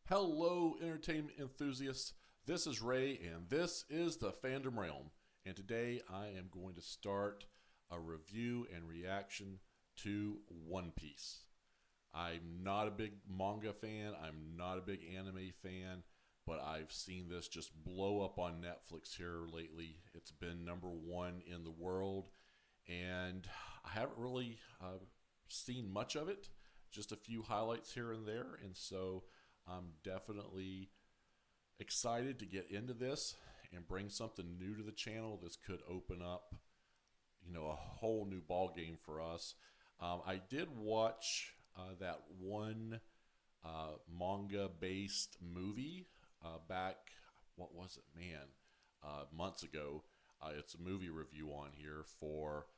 Hello, entertainment enthusiasts. This is Ray, and this is the Fandom Realm. And today I am going to start a review and reaction to One Piece. I'm not a big manga fan, I'm not a big anime fan, but I've seen this just blow up on Netflix here lately. It's been #1 in the world, and I haven't really seen much of it, just a few highlights here and there, and so I'm definitely excited to get into this and bring something new to the channel. This could open up, a whole new ball game for us. I did watch that one manga-based movie back, what was it, man, months ago. It's a movie review on here for,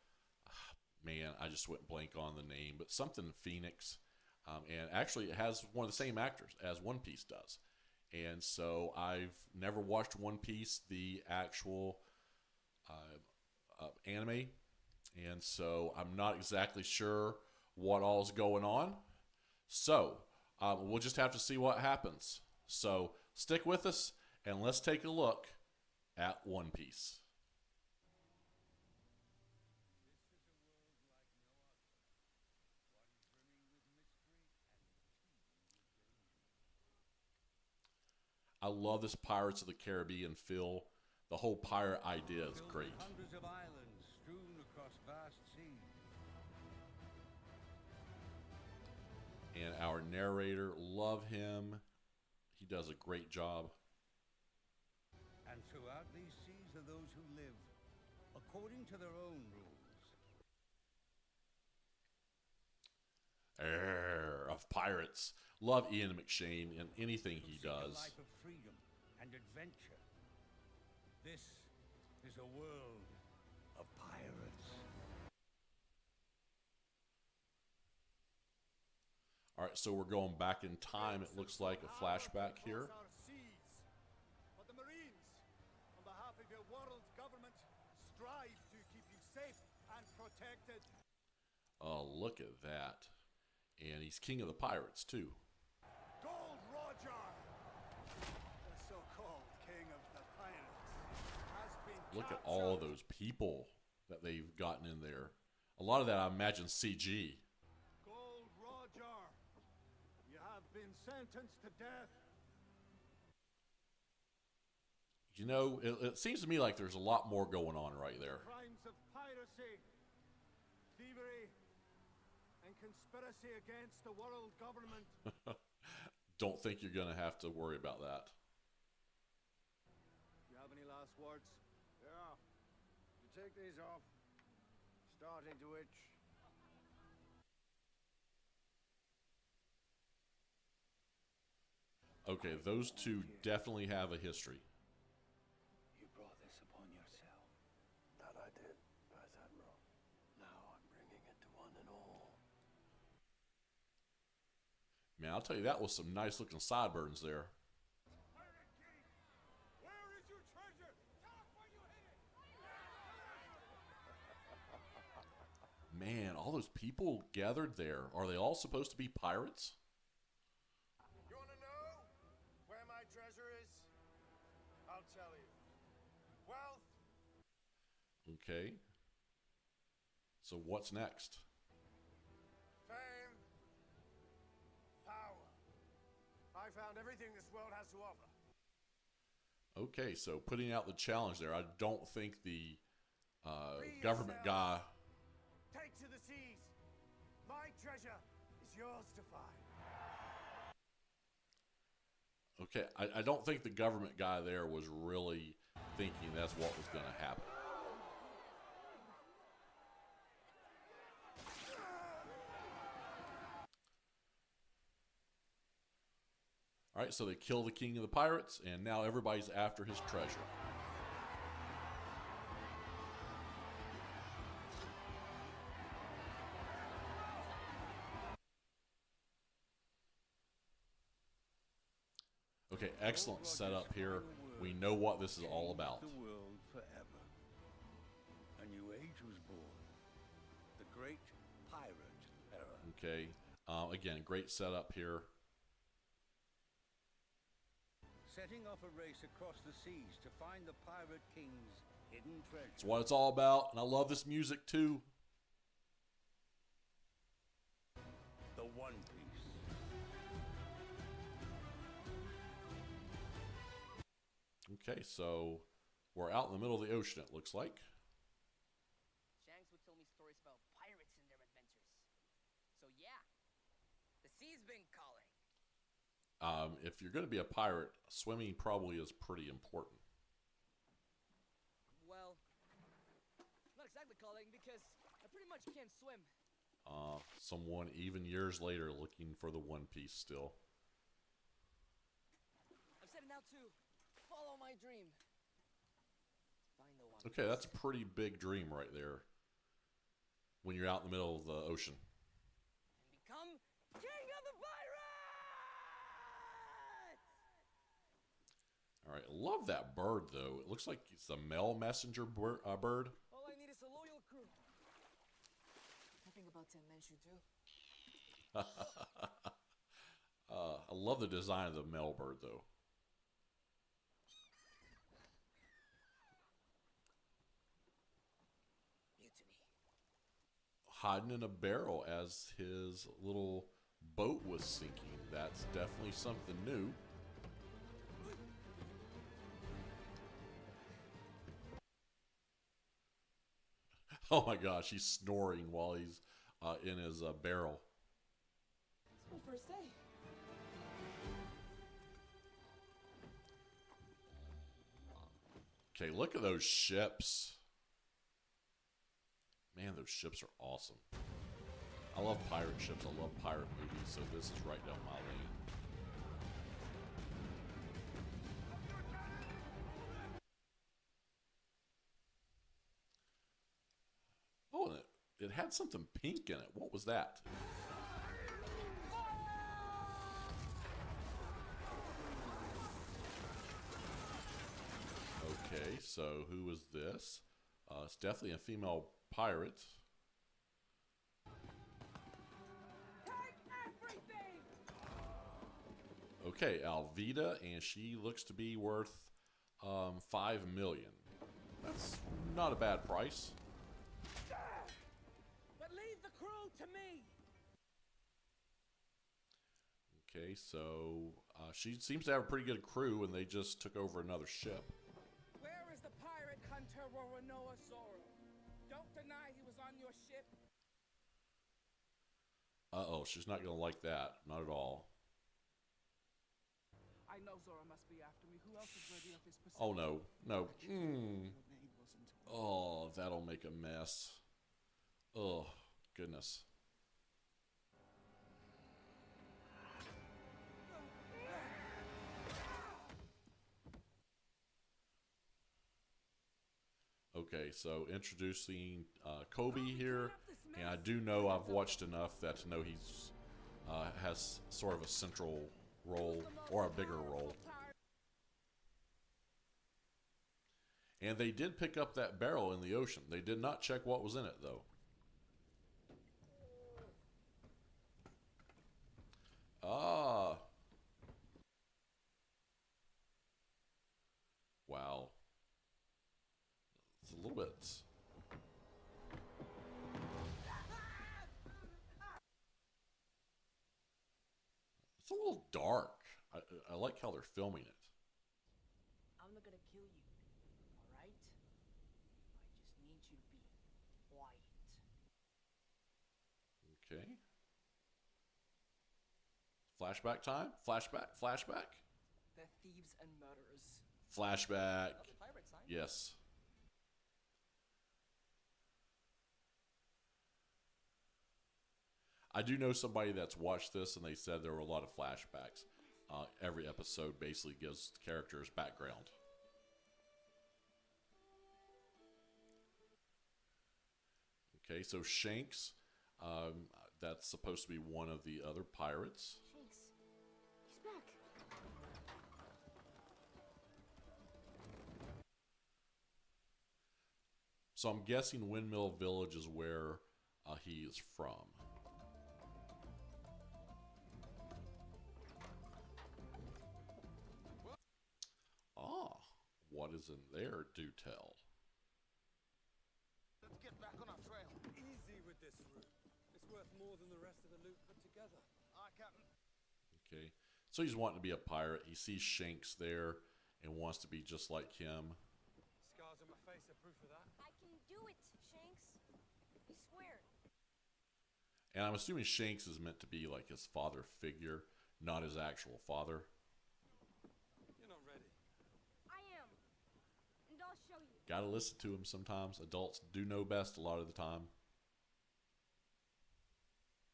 man, I just went blank on the name, but something Phoenix. And actually, it has one of the same actors as One Piece does. And so I've never watched One Piece, the actual anime. And so I'm not exactly sure what all's going on. So we'll just have to see what happens. So stick with us and let's take a look at One Piece. I love this Pirates of the Caribbean feel. The whole pirate idea is great. Hundreds of islands strewn across vast seas. And our narrator, love him. He does a great job. And throughout these seas are those who live according to their own rules. Of pirates. Love Ian McShane and anything he Seek does. a life of freedom and adventure. This is a world of pirates. All right, so we're going back in time. It looks like a flashback here. But the Marines, on behalf of your world government, strive to keep you safe and protected. Oh, look at that. And he's king of the pirates, too. Gold Roger, the so-called king of the pirates, has been Look at all of those people that they've gotten in there. A lot of that, I imagine, CG. Gold Roger, you have been sentenced to death. It seems to me like there's a lot more going on right there. Crimes of piracy, thievery, and conspiracy against the world government. Don't think you're going to have to worry about that. You have any last words? Yeah. You take these off. Starting to itch. Okay, those two definitely have a history. You brought this upon yourself. That I did, Vice Admiral. Now I'm bringing it to one and all. Man, I'll tell you, that was some nice looking sideburns there. Pirate King, where is your treasure? Talk when you hit it. Man, all those people gathered there. Are they all supposed to be pirates? You want to know where my treasure is? I'll tell you. Wealth. Okay. So what's next? Fame. Power. I found everything this world has to offer. Okay, so putting out the challenge there. I don't think the Free government yourself. guy... Take to the seas. My treasure is yours to find. Okay, I don't think the government guy there was really thinking that's what was going to happen. All right, so they kill the king of the pirates, and now everybody's after his treasure. Okay, excellent setup here. We know what this is all about. The world forever. A new age was born. The Great Pirate Era. Okay, again, great setup here. setting off a race across the seas to find the Pirate King's hidden treasure. That's what it's all about, and I love this music too. The One Piece. Okay, so we're out in the middle of the ocean, it looks like. Shanks would tell me stories about pirates and their adventures. So yeah, the sea's been calling. If you're going to be a pirate, swimming probably is pretty important. Well, not exactly calling because I pretty much can't swim. Someone even years later looking for the One Piece still. I'm setting out to follow my dream. Find the One Okay, Piece. that's a pretty big dream right there. When you're out in the middle of the ocean. And become king of the pirates! All right, I love that bird though. It looks like it's a male messenger bird. All I need is a loyal crew. Nothing about 10 men should do. I love the design of the male bird though. Mutiny. Hiding in a barrel as his little boat was sinking. That's definitely something new. Oh my gosh, he's snoring while he's in his barrel. It's my first day. Okay, look at those ships. Man, those ships are awesome. I love pirate ships. I love pirate movies, so this is right down my lane. Oh, and it had something pink in it. What was that? Okay, so who was this? It's definitely a female pirate. Okay, Alvida, and she looks to be worth 5 million. That's not a bad price. But leave the crew to me. Okay, so she seems to have a pretty good crew, and they just took over another ship. Where is the pirate hunter Roronoa Zoro? Don't deny he was on your ship. Uh-oh, she's not going to like that. Not at all. I know Zoro must be after me. Who else is ready of his pursuit? Oh, no. No. Oh, that'll make a mess. Oh, goodness. Okay, so introducing Koby here, and I do know I've watched enough that to know he's has sort of a central role or a bigger role. And they did pick up that barrel in the ocean. They did not check what was in it, though. Ah. Wow. It's a little bit... It's a little dark. I like how they're filming it. I'm not gonna kill you, alright? I just need you to be quiet. Okay. Flashback time? Flashback? Flashback? They're thieves and murderers. Flashback. Of the pirate side? Yes. I do know somebody that's watched this, and they said there were a lot of flashbacks. Every episode basically gives characters background. Okay, so Shanks, that's supposed to be one of the other pirates. Shanks, he's back. So I'm guessing Windmill Village is where he is from. what is in there, do tell. Let's get back on our trail. Easy with this route. It's worth more than the rest of the loot put together. Aye, Captain. Okay, so he's wanting to be a pirate. He sees Shanks there and wants to be just like him. Scars on my face are proof of that. I can do it, Shanks. I swear. And I'm assuming Shanks is meant to be like his father figure, not his actual father. You're not ready. I am. And I'll show you. Gotta listen to him sometimes. Adults do know best a lot of the time.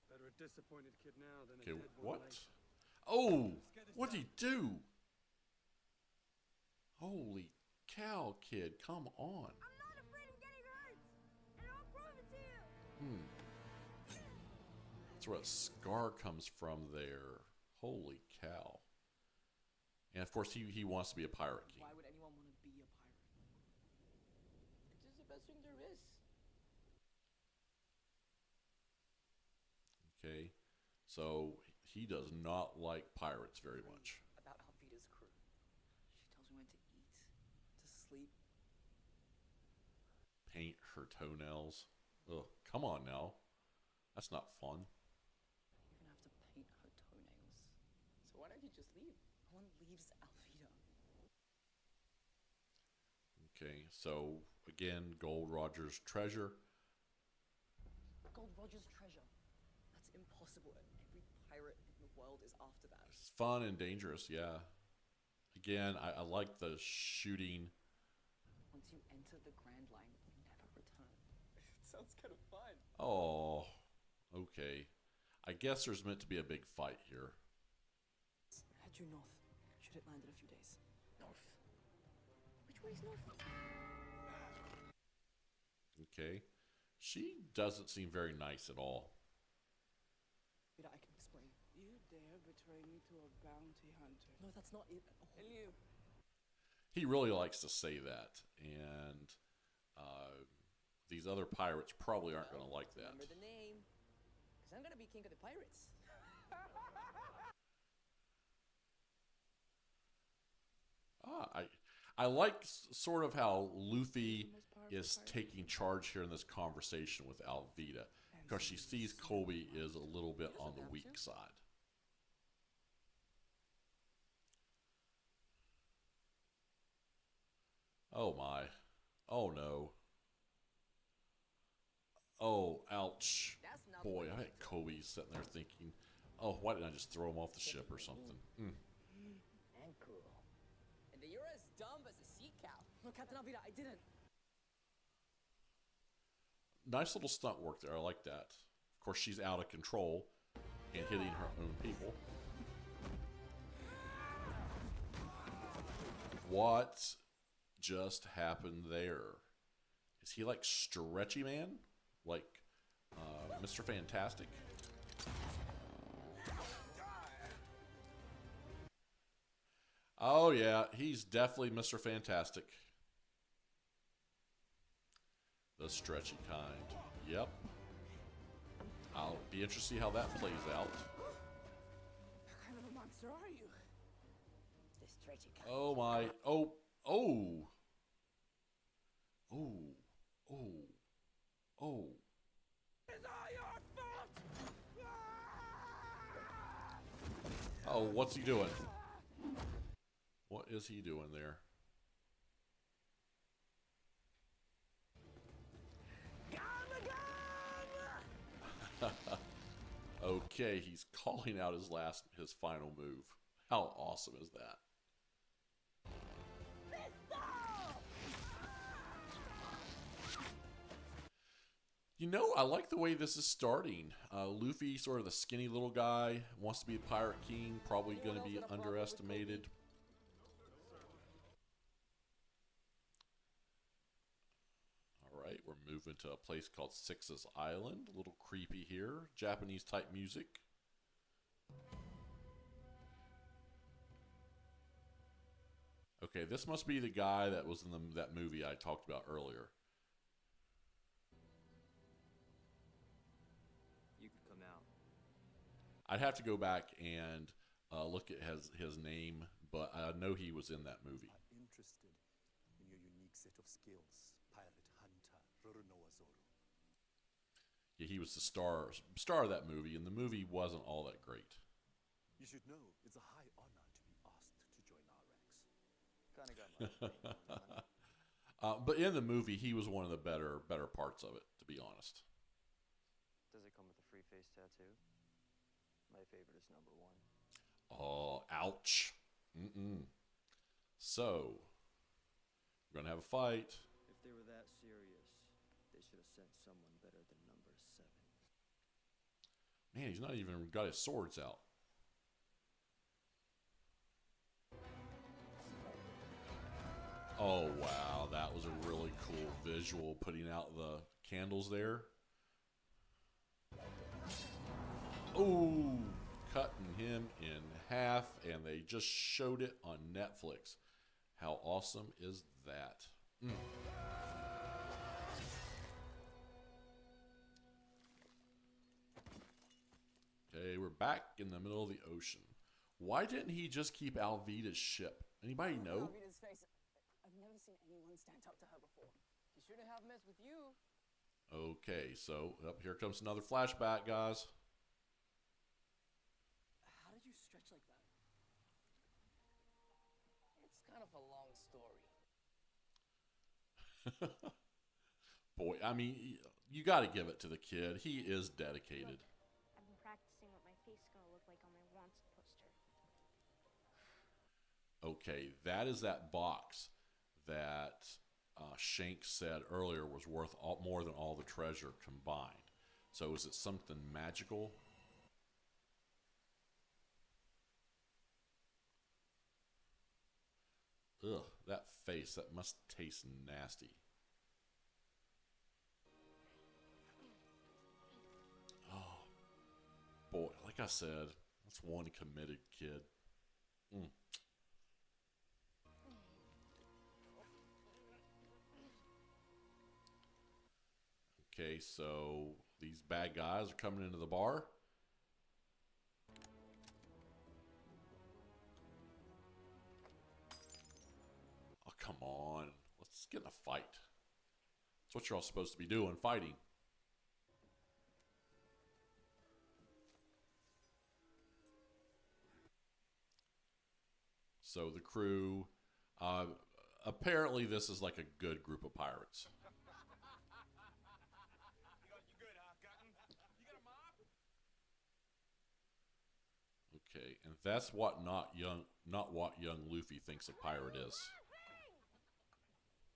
Better a disappointed kid now than Okay, a dead one what? later. Oh, what'd he do? Holy cow, kid, come on. I'm not afraid of getting hurt. And I'll prove it to you. That's where a scar comes from there. Holy cow. And of course, he wants to be a pirate king. Why would anyone want to be a pirate? It's just the best thing there is. Okay, so he does not like pirates very much. About Alvida's crew. She tells me when to eat, to sleep. Paint her toenails. Ugh, come on now. That's not fun. You're gonna have to paint her toenails. So why don't you just leave? No one leaves Alvida. Okay, so again, Gold Roger's treasure. Gold Roger's treasure. That's impossible. Every pirate in the world is after that. It's fun and dangerous, yeah. Again, I like the shooting. Once you enter the Grand Line, you never return. It sounds kind of fun. Oh, okay. I guess there's meant to be a big fight here. Head due north. Should it land in a few days? North. Which way is north? Okay. She doesn't seem very nice at all. Vida, I can explain. You dare betray me to a bounty hunter? No, that's not it. Oh. And you? He really likes to say that, and these other pirates probably aren't going to like that. Remember the name. Because I'm going to be king of the pirates. I like sort of how Luffy is taking charge here in this conversation with Alvida, because she sees Koby is a little bit on the weak side. Oh my. Oh no. Oh, ouch. That's not Boy, the I bet Kobe's sitting there thinking, oh, why didn't I just throw him off the ship or something? And cool. And you're as dumb as a sea cow. No, Captain Alvida, I didn't. Nice little stunt work there. I like that. Of course, she's out of control and hitting her own people. What just happened there? Is he like Stretchy Man? Like Mr. Fantastic? Oh yeah, he's definitely Mr. Fantastic. The stretchy kind. Yep. I'll be interested to see how that plays out. What kind of a monster are you? The stretchy kind. Oh my. Oh. Oh. Oh. Oh. Oh. It's all your fault! Oh, what's he doing? What is he doing there? Okay, he's calling out his final move. How awesome is that? You know, I like the way this is starting. Luffy, sort of the skinny little guy, wants to be a pirate king, probably going to be underestimated. Alright, we're moving to a place called Six's Island. A little creepy here. Japanese type music. Okay, this must be the guy that was in that movie I talked about earlier. You could come out. I'd have to go back and look at his name, but I know he was in that movie. Not interested of skills, pirate hunter Roronoazoru. Yeah, he was the star of that movie, and the movie wasn't all that great. You should know it's a high honor to be asked to join our ranks. Kinda got my opinion on him. But in the movie, he was one of the better parts of it, to be honest. Does it come with a free face tattoo? My favorite is number 1. Oh, ouch. So, we're going to have a fight. If they were that serious, they should have sent someone better than number 7. Man, he's not even got his swords out. Oh, wow. That was a really cool visual, putting out the candles there. Oh, cutting him in half, and they just showed it on Netflix. How awesome is that? Okay, we're back in the middle of the ocean. Why didn't he just keep Alvida's ship? Anybody know? Alvida's face. I've never seen anyone stand up to her before. She shouldn't have messed with you. Okay, so here comes another flashback, guys. How did you stretch like that? It's kind of a long story. Boy, I mean, you got to give it to the kid. He is dedicated. Look, I've been practicing what my face is gonna look like on my wanted poster. Okay, that is that box that Shanks said earlier was worth more than all the treasure combined. So is it something magical? Ugh, that face, that must taste nasty. Oh, boy, like I said, that's one committed kid. Okay, so these bad guys are coming into the bar. Oh, come on. Let's get in a fight. That's what you're all supposed to be doing, fighting. So the crew, apparently this is like a good group of pirates. Okay, and that's what not what young Luffy thinks a pirate is.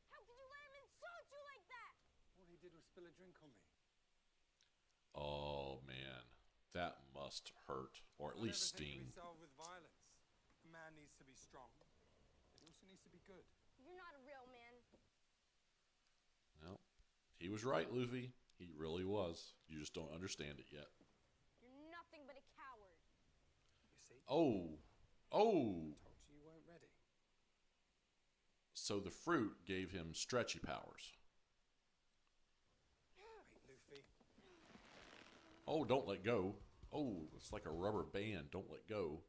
How could you let him insult you like that? All he did was spill a drink on me. Oh man, that must hurt, or at least sting. Everything can be solved with violence. A man needs to be strong, but he also needs to be good. You're not a real man. Well, he was right, Luffy. He really was. You just don't understand it yet. You're nothing but a coward. You see? Oh. Told you weren't ready. So the fruit gave him stretchy powers. Wait, Luffy. Oh, don't let go. Oh, it's like a rubber band. Don't let go.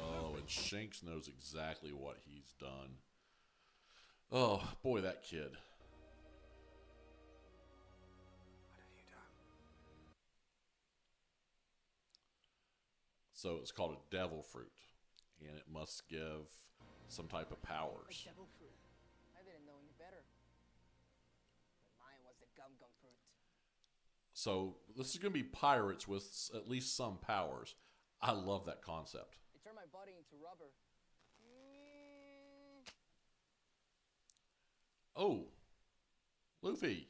Oh, and Shanks knows exactly what he's done. Oh, boy, that kid. What have you done? So it's called a devil fruit, and it must give some type of powers. Devil fruit. I didn't know any better. But mine was the gum fruit. So this is going to be pirates with at least some powers. I love that concept. It turned my body into rubber. Oh, Luffy.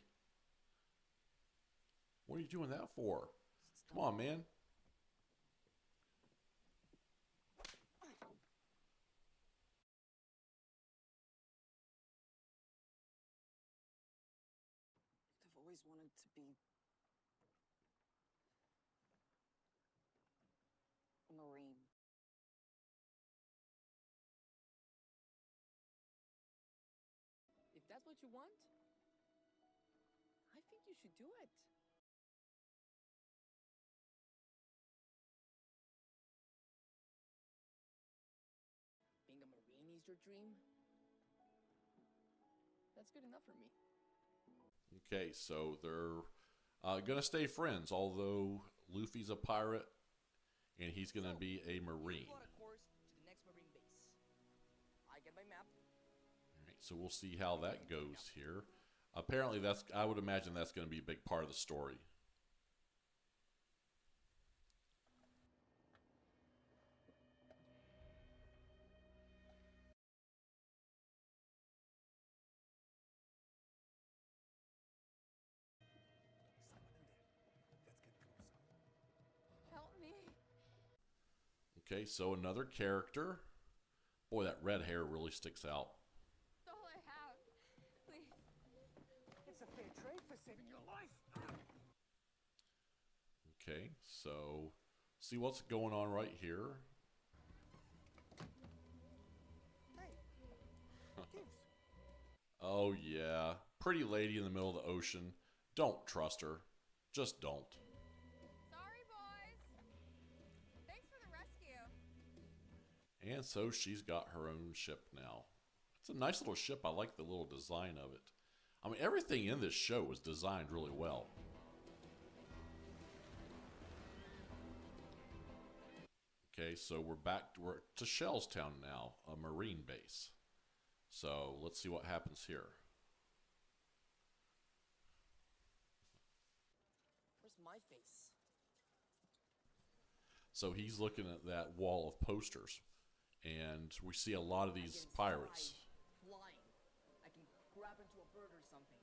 What are you doing that for? Come on, man. I've always wanted to be a Marine. If that's what you want, I think you should do it. pleased your dream, that's good enough for me. Okay, so they're gonna stay friends, although Luffy's a pirate and he's gonna be a marine. Plot a course to the next marine base. I get my map. All right, so we'll see how that goes here. Apparently, I would imagine that's going to be a big part of the story. Help me. Okay, so another character. Boy, that red hair really sticks out. That's all I have. Please. It's a fair trade for saving your life. Okay, so see what's going on right here. Oh yeah, pretty lady in the middle of the ocean. Don't trust her. Just don't. Sorry, boys. Thanks for the rescue. And so she's got her own ship now. It's a nice little ship. I like the little design of it. I mean, everything in this show was designed really well. Okay, so we're to Shellstown now, a marine base. So let's see what happens here. Where's my face? So he's looking at that wall of posters, and we see a lot of these pirates. Flying. I can grab into a bird or something.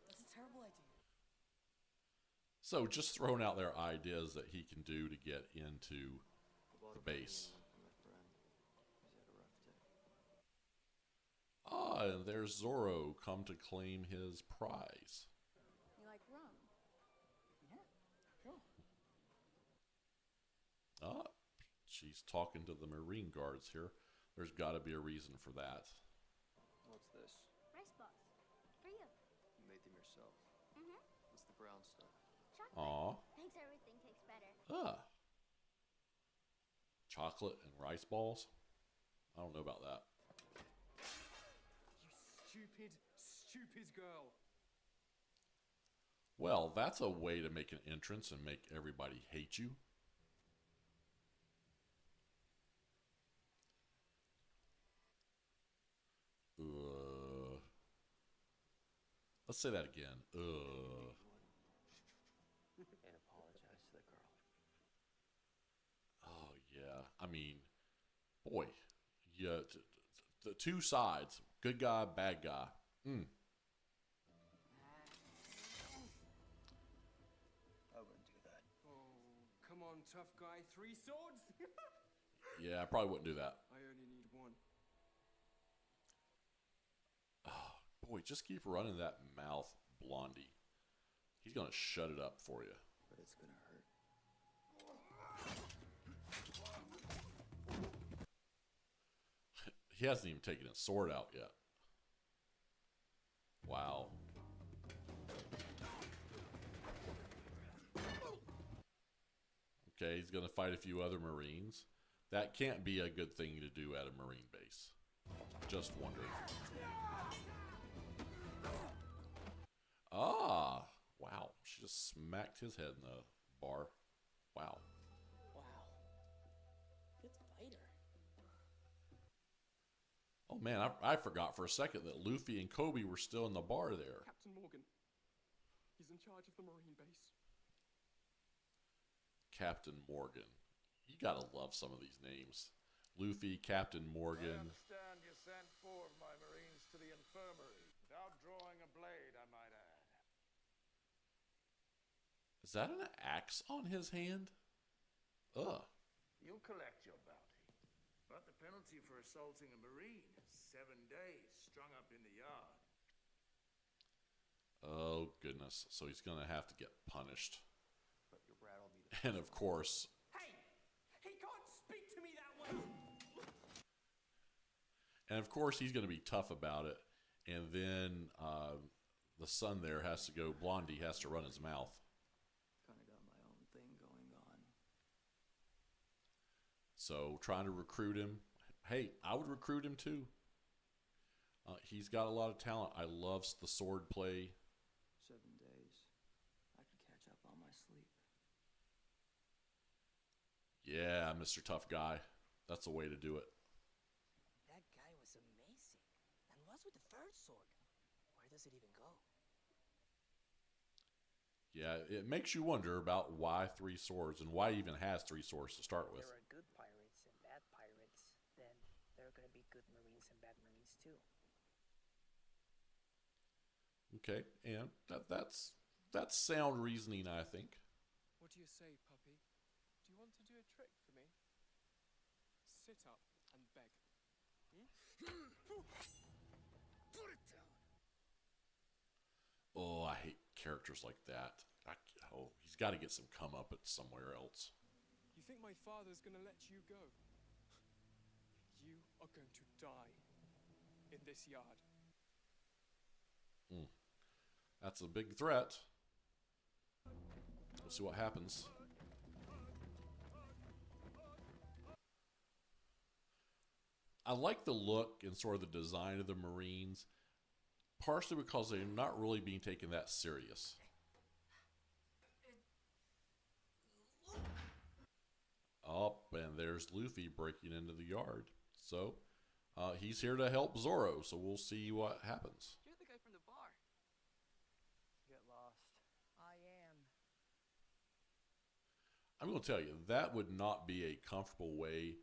That's a terrible idea. So just throwing out their ideas that he can do to get into the base. Ah, and there's Zoro come to claim his prize. You like rum? Yeah, sure. Ah, she's talking to the marine guards here. There's got to be a reason for that. What's this? Rice balls. For you. You made them yourself. Mm-hmm. What's the brown stuff? Chocolate. Aw. Makes everything taste better. Ah. Chocolate and rice balls? I don't know about that. You stupid, stupid girl. Well, that's a way to make an entrance and make everybody hate you. Let's say that again. And apologize to the girl. Oh, yeah. I mean, boy. Yeah, the two sides. Good guy, bad guy. I wouldn't do that. Oh, come on, tough guy. 3 swords? Yeah, I probably wouldn't do that. I only need 1. Oh, boy, just keep running that mouth, Blondie. He's going to shut it up for you. But it's gonna hurt. He hasn't even taken his sword out yet. Wow. Okay, he's going to fight a few other Marines. That can't be a good thing to do at a Marine base. Just wondering. Ah, wow. She just smacked his head in the bar. Wow. Wow. Good fighter. Oh man, I forgot for a second that Luffy and Koby were still in the bar there. Captain Morgan. He's in charge of the Marine base. Captain Morgan. You gotta love some of these names. Luffy, Captain I Morgan. understand you sent 4 of my Marines to the infirmary without drawing a blade, I might add. Is that an axe on his hand? Ugh. You'll collect your bounty. But the penalty for assaulting a Marine is 7 days strung up in the yard. Oh goodness. So he's gonna have to get punished. But your brat will be the And of course, Hey! He can't speak to me that way! he's gonna be tough about it. And then the son there has to go. Blondie has to run his mouth. Kinda got my own thing going on. So trying to recruit him. Hey, I would recruit him too. He's got a lot of talent. I love the sword play. 7 days. I could catch up on my sleep. Yeah, Mr. Tough Guy. That's the way to do it. That guy was amazing. And what's with the third sword? Where does it even go? Yeah, it makes you wonder about why 3 swords and why he even has 3 swords to start with. There are good pirates and bad pirates. Then there are going to be good Marines and bad Marines too. Okay, and that's sound reasoning, I think. What do you say, puppy? Do you want to do a trick for me? Sit up and beg. Put it down. Oh, I hate characters like that. He's got to get some comeuppance somewhere else. You think my father's gonna let you go? You are going to die in this yard. That's a big threat. We'll see what happens. I like the look and sort of the design of the Marines, partially because they're not really being taken that serious. Up, and there's Luffy breaking into the yard. So, he's here to help Zoro, so we'll see what happens. You're the guy from the bar. Get lost. I am. I'm going to tell you, that would not be a comfortable way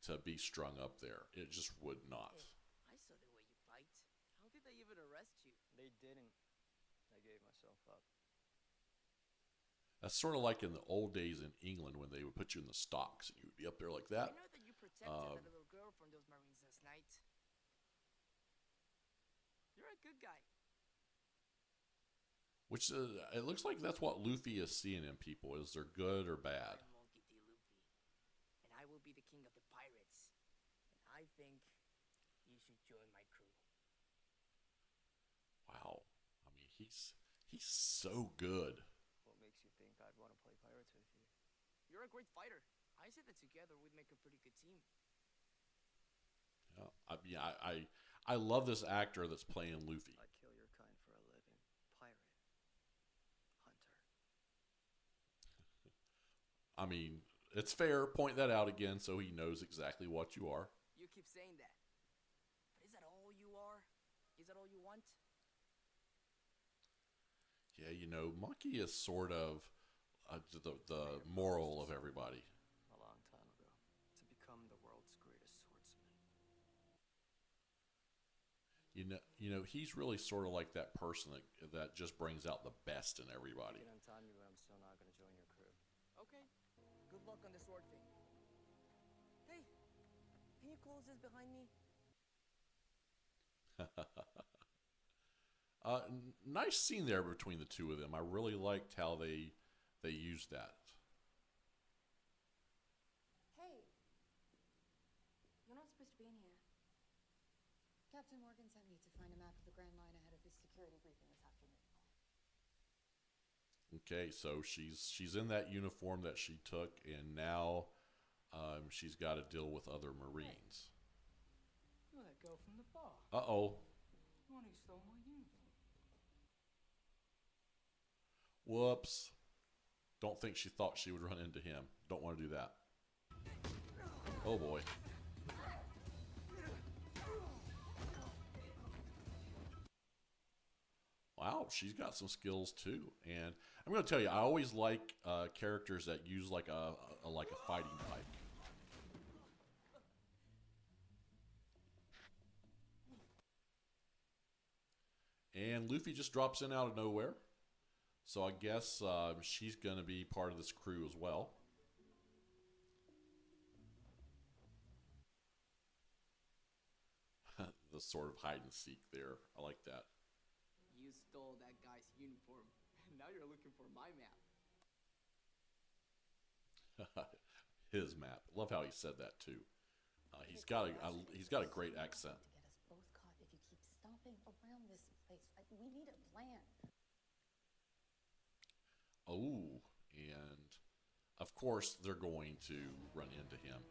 to be strung up there. It just would not. Hey, I saw the way you fight. How did they even arrest you? They didn't. I gave myself up. That's sort of like in the old days in England when they would put you in the stocks and you would be up there like that. I know that you protected that little girl from those Marines last night. You're a good guy. Which it looks like that's what Luffy is seeing in people. Is they're good or bad? I'm Monkey D. Luffy, and I will be the king of the pirates. And I think you should join my crew. Wow. I mean, he's so good. What makes you think I'd want to play pirates with you? You're a great fighter. I said that together we'd make a pretty good team. Yeah, I mean, I love this actor that's playing Luffy. I kill your kind for a living. Pirate. Hunter. I mean, it's fair. Point that out again so he knows exactly what you are. You keep saying that. But is that all you are? Is that all you want? Yeah, you know, Monkey is sort of the moral of everybody. A long time ago. To become the world's greatest swordsman. You know, he's really sort of like that person that just brings out the best in everybody. You can untime me, but I'm still not going to join your crew. Okay. Good luck on the sword thing. Hey, can you close this behind me? Nice scene there between the two of them. I really liked how they used that. Hey, you're not supposed to be in here. Captain Morgan sent me to find a map of the Grand Line ahead of his security briefing this afternoon. Okay, so she's in that uniform that she took, and now she's got to deal with other Marines. You're that girl from the bar. Uh-oh. The one who stole my uniform. Whoops. Don't think she thought she would run into him. Don't want to do that. Oh boy. Wow, she's got some skills too. And I'm going to tell you, I always like characters that use like a fighting pike. And Luffy just drops in out of nowhere. So I guess she's going to be part of this crew as well. The sort of hide and seek there. I like that. You stole that guy's uniform. Now you're looking for my map. His map. Love how he said that too. He's got a great accent. To get us both caught if you keep stomping around this place. We need a plan. Oh, and of course they're going to run into him.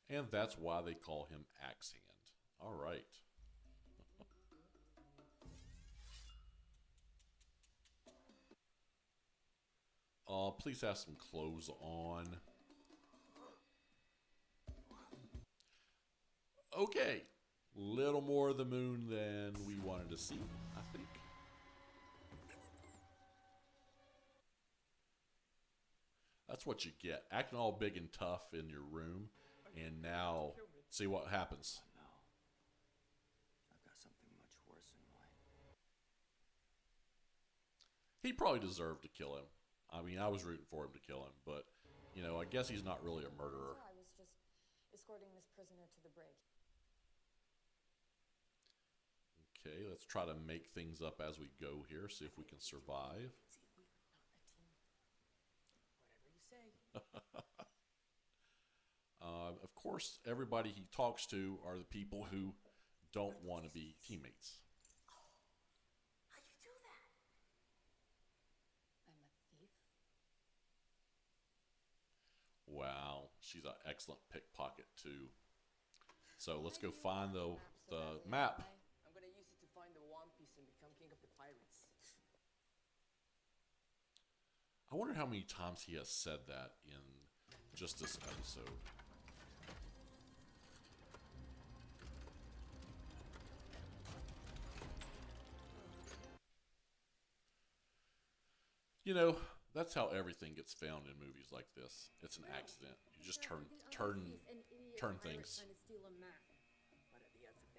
And that's why they call him Axe Hand. All right. Please have some clothes on. Okay. Little more of the moon than we wanted to see, I think. That's what you get. Acting all big and tough in your room. And now, see what happens. No. I've got something much worse in mind. He probably deserved to kill him. I mean, I was rooting for him to kill him, but, you know, I guess he's not really a murderer. I was just escorting this prisoner to the brig. Okay, let's try to make things up as we go here, see if we can survive. Of course, everybody he talks to are the people who don't want to be teammates. How'd you do that? I'm a thief. Wow, she's an excellent pickpocket too. So let's go find the map. I'm gonna use it to find the One Piece and become king of the pirates. I wonder how many times he has said that in just this episode. You know, that's how everything gets found in movies like this. It's an accident. You just turn things. Trying to steal a map. What are the odds of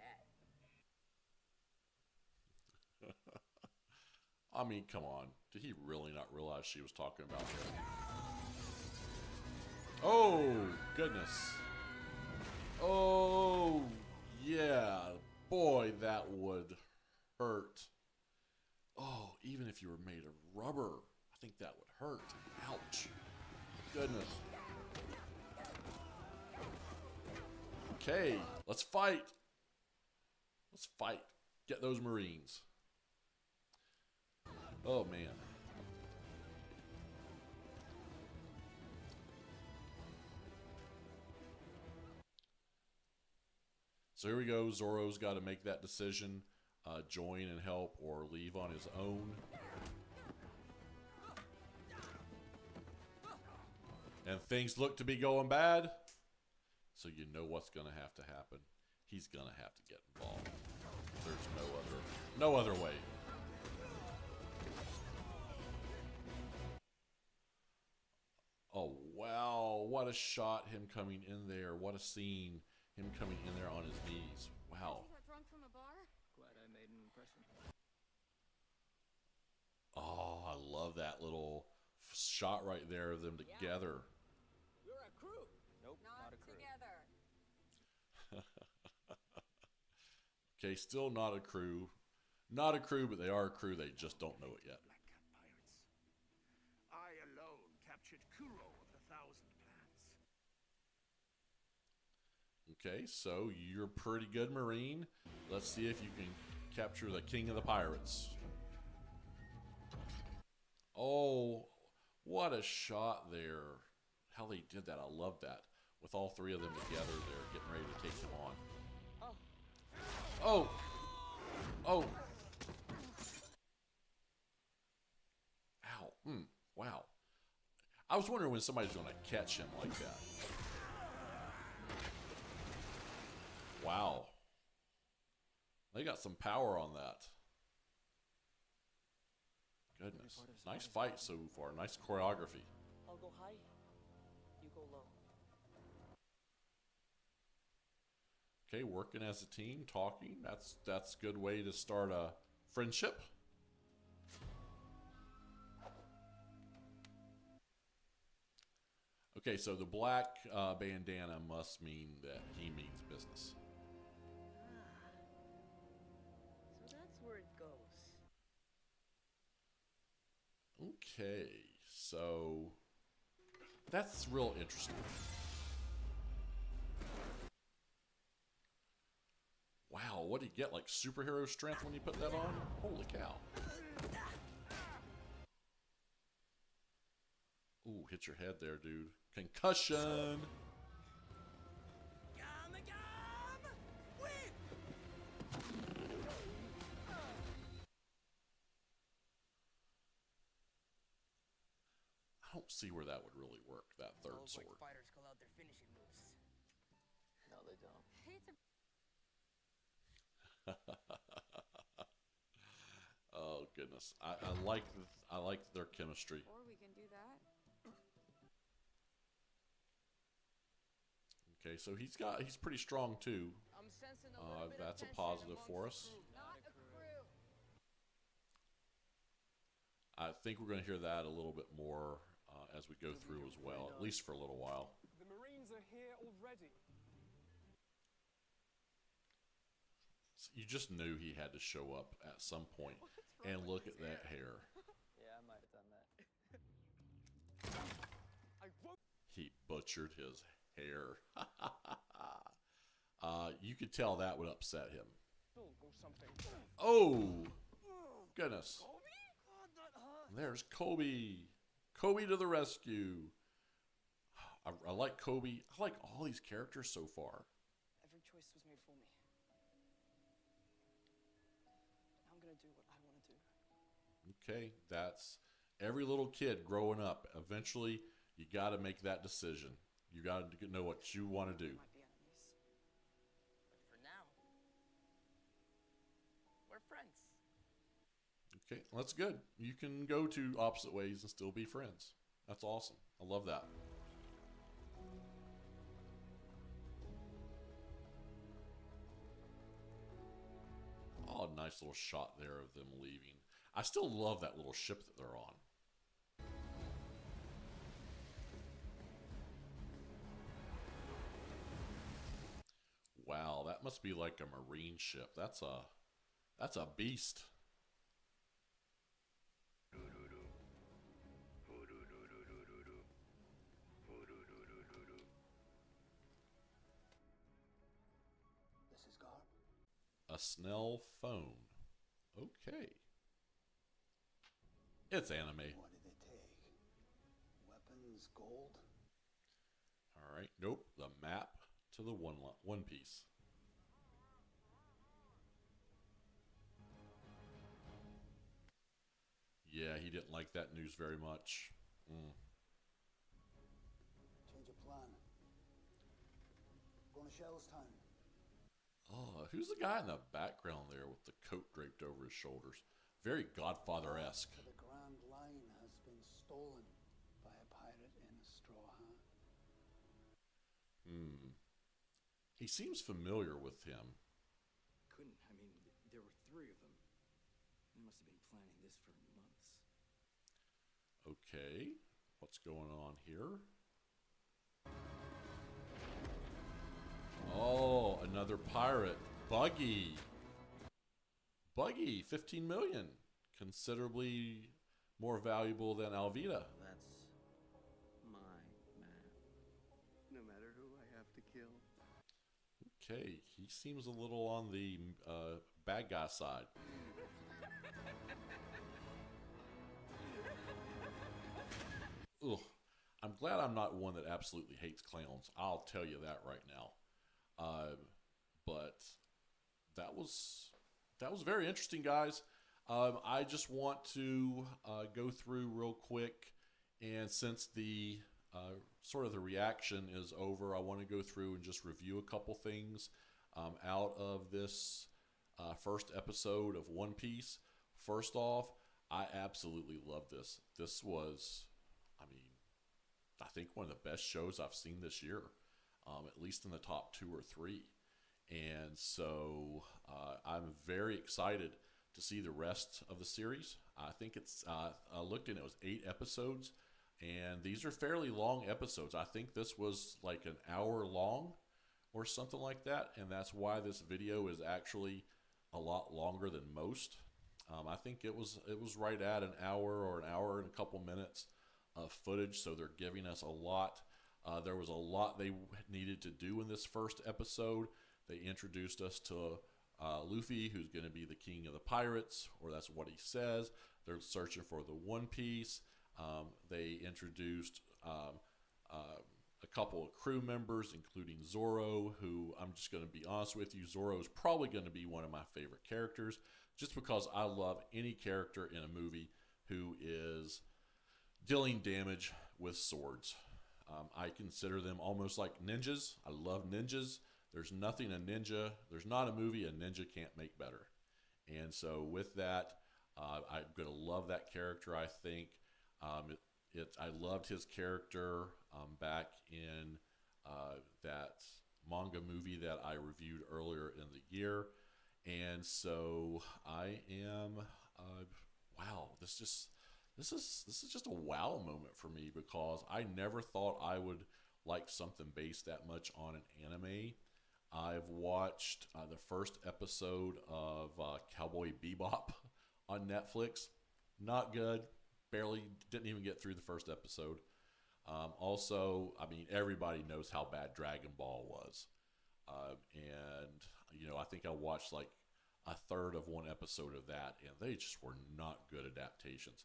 that? I mean, come on. Did he really not realize she was talking about him? Oh, goodness. Oh, yeah. Boy, that would hurt. Oh, even if you were made of rubber, I think that would hurt. Ouch. Goodness. Okay, let's fight. Let's fight. Get those Marines. Oh, man. So here we go. Zoro's got to make that decision. Join and help or leave on his own. And things look to be going bad. So you know what's going to happen. He's going to have to get involved. There's no other way. Oh, wow. What a shot, him coming in there. What a scene. Him coming in there on his knees. Wow. You got drunk from a bar? Glad I made an impression. Oh, I love that little shot right there of them together. You're a crew. Nope, not a crew. Together. Okay, still not a crew. Not a crew, but they are a crew. They just don't know it yet. Black Cat pirates. I alone captured Kuro of the Thousand Plans. Okay, so you're a pretty good Marine. Let's see if you can capture the king of the pirates. Oh, what a shot there. How they did that. I love that. With all three of them together, they're getting ready to take him on. Oh. Oh. Ow. Wow. I was wondering when somebody's going to catch him like that. Wow. They got some power on that. Goodness. Nice fight so far. Nice choreography. I'll go high. You go low. Okay, working as a team, talking. That's a good way to start a friendship. Okay, so the black bandana must mean that he means business. So that's where it goes. Okay, so that's real interesting. Wow, what do you get? Like superhero strength when you put that on? Holy cow. Ooh, hit your head there, dude. Concussion. I don't see where that would really work, that third Old sword. fighters call out their finishing moves. No, they don't. Oh goodness, I like their chemistry. Or we can do that. Okay, so he's pretty strong too. I'm sensing a little bit of That's a tension positive amongst for the us. crew. Not a crew. I think we're going to hear that a little bit more as we go through as well, at least for a little while. The Marines are here already. You just knew he had to show up at some point. And look at that hair. Yeah, I might have done that. I won't. He butchered his hair. You could tell that would upset him. Or something. Oh, goodness. There's Koby. Koby to the rescue. I like Koby. I like all these characters so far. Every choice was made for me. Now I'm gonna do what I want to do. Okay, that's every little kid growing up. Eventually, you got to make that decision. You got to know what you want to do. Might be enemies. But for now, we're friends. Okay, that's good. You can go to opposite ways and still be friends. That's awesome. I love that. Oh, nice little shot there of them leaving. I still love that little ship that they're on. Wow, that must be like a marine ship. That's a beast. This is Gar. A Snell phone. Okay. It's anime. What did they take? Weapons, gold? All right. Nope. The map to the One Piece. Yeah, he didn't like that news very much. Change of plan. Going to Shellstown. Oh, who's the guy in the background there with the coat draped over his shoulders? Very Godfather-esque. The Grand Line has been stolen by a pirate in a straw hat. He seems familiar with him. Couldn't. I mean, there were 3 of them. They must have been planning this for months. Okay. What's going on here? Oh, another pirate. Buggy. Buggy, 15 million. Considerably more valuable than Alvida. That's my man. No matter who I have to kill. Okay, he seems a little on the bad guy side. Ugh. I'm glad I'm not one that absolutely hates clowns. I'll tell you that right now. But that was very interesting, guys. I just want to go through real quick, and since the sort of the reaction is over, I want to go through and just review a couple things out of this first episode of One Piece. First off, I absolutely love this. This was, I mean, I think one of the best shows I've seen this year, at least in the top 2 or 3. And so I'm very excited to see the rest of the series. I think it's, I looked and it was 8 episodes, and these are fairly long episodes. I think this was like an hour long or something like that, and that's why this video is actually a lot longer than most. I think it was right at an hour or an hour and a couple minutes of footage, so they're giving us a lot. There was a lot they needed to do in this first episode. They introduced us to Luffy, who's going to be the king of the pirates, or that's what he says. They're searching for the One Piece. They introduced a couple of crew members, including Zoro, who, I'm just going to be honest with you, Zoro is probably going to be one of my favorite characters, just because I love any character in a movie who is dealing damage with swords. I consider them almost like ninjas. I love ninjas. There's nothing there's not a movie a ninja can't make better. And so with that, I'm going to love that character, I think. I loved his character back in that manga movie that I reviewed earlier in the year. And so I am, wow, this is just a wow moment for me, because I never thought I would like something based that much on an anime. I've watched the first episode of Cowboy Bebop on Netflix. Not good. Barely, didn't even get through the first episode. Also, I mean, everybody knows how bad Dragon Ball was. And, you know, I think I watched like a third of one episode of that, and they just were not good adaptations.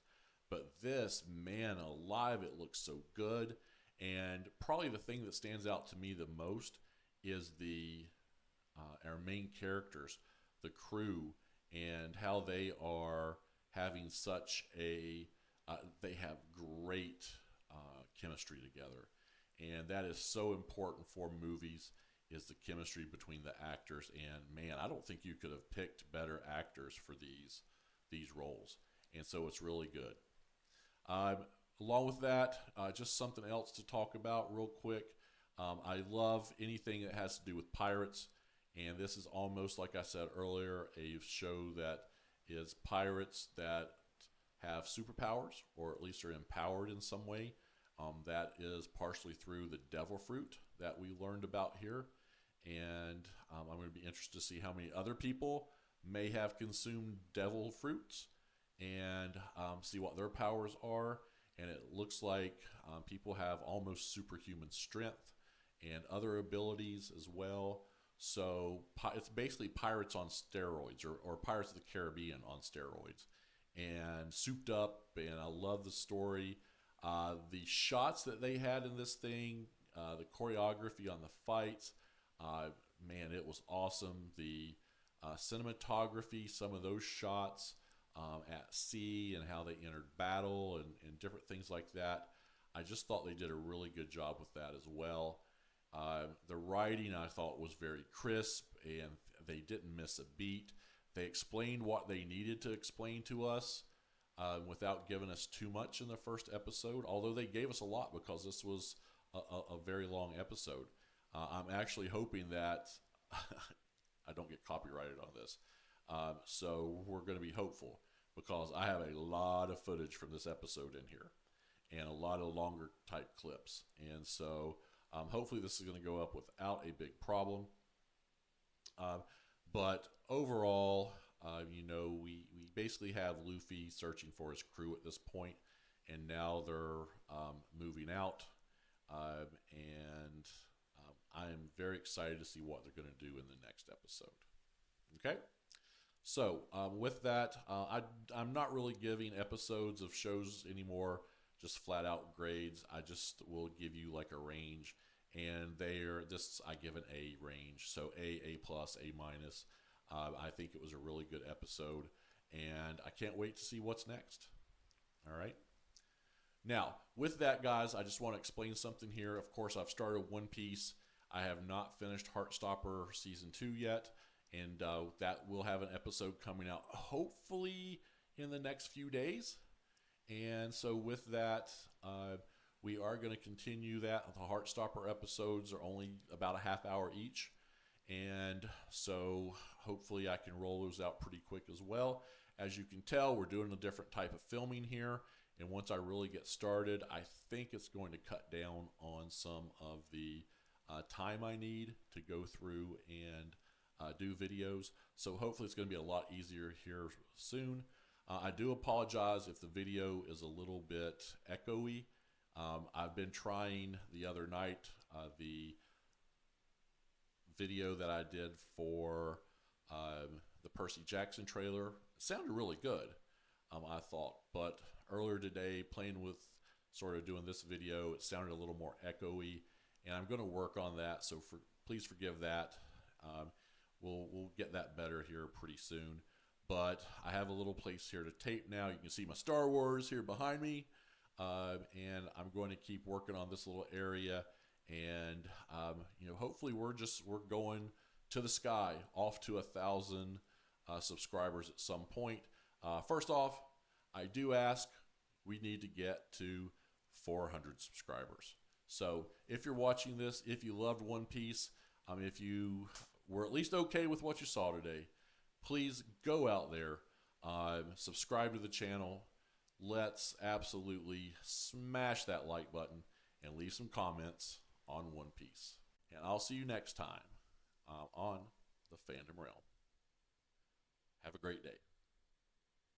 But this, man alive, it looks so good. And probably the thing that stands out to me the most is our main characters, the crew, and how they are having such they have great chemistry together. And that is so important for movies, is the chemistry between the actors. And man, I don't think you could have picked better actors for these roles. And so it's really good. Along with that, just something else to talk about real quick. I love anything that has to do with pirates, and this is almost, like I said earlier, a show that is pirates that have superpowers, or at least are empowered in some way. That is partially through the devil fruit that we learned about here, and I'm going to be interested to see how many other people may have consumed devil fruits, and see what their powers are. And it looks like people have almost superhuman strength and other abilities as well. So it's basically Pirates on steroids, or Pirates of the Caribbean on steroids, and souped up. And I love the story. The shots that they had in this thing, the choreography on the fights, man, it was awesome. The cinematography, some of those shots at sea, and how they entered battle, and different things like that. I just thought they did a really good job with that as well. The writing, I thought, was very crisp, and they didn't miss a beat. They explained what they needed to explain to us without giving us too much in the first episode, although they gave us a lot, because this was a very long episode. I'm actually hoping that I don't get copyrighted on this. So we're going to be hopeful, because I have a lot of footage from this episode in here, and a lot of longer type clips. And so hopefully this is going to go up without a big problem. But overall, you know, we basically have Luffy searching for his crew at this point, and now they're moving out. And I am very excited to see what they're going to do in the next episode. Okay? So with that, I'm not really giving episodes of shows anymore just flat out grades. I just will give you like a range, and I give an A range. So A plus, A minus. I think it was a really good episode, and I can't wait to see what's next. All right. Now, with that, guys, I just want to explain something here. Of course, I've started One Piece. I have not finished Heartstopper Season 2 yet, and that will have an episode coming out hopefully in the next few days. And so with that, we are going to continue that. The Heartstopper episodes are only about a half hour each, and so hopefully I can roll those out pretty quick as well. As you can tell, we're doing a different type of filming here, and once I really get started, I think it's going to cut down on some of the time I need to go through and do videos. So hopefully it's going to be a lot easier here soon. I do apologize if the video is a little bit echoey. I've been trying the other night the video that I did for the Percy Jackson trailer. It sounded really good, I thought, but earlier today, playing with sort of doing this video, it sounded a little more echoey, and I'm going to work on that, so please forgive that. We'll get that better here pretty soon. But I have a little place here to tape now. You can see my Star Wars here behind me. and I'm going to keep working on this little area. And you know, hopefully we're going to the sky, off to 1,000 subscribers at some point. First off, I do ask, we need to get to 400 subscribers. So if you're watching this, if you loved One Piece, if you were at least okay with what you saw today, please go out there, subscribe to the channel. Let's absolutely smash that like button and leave some comments on One Piece. And I'll see you next time on the Fandom Realm. Have a great day.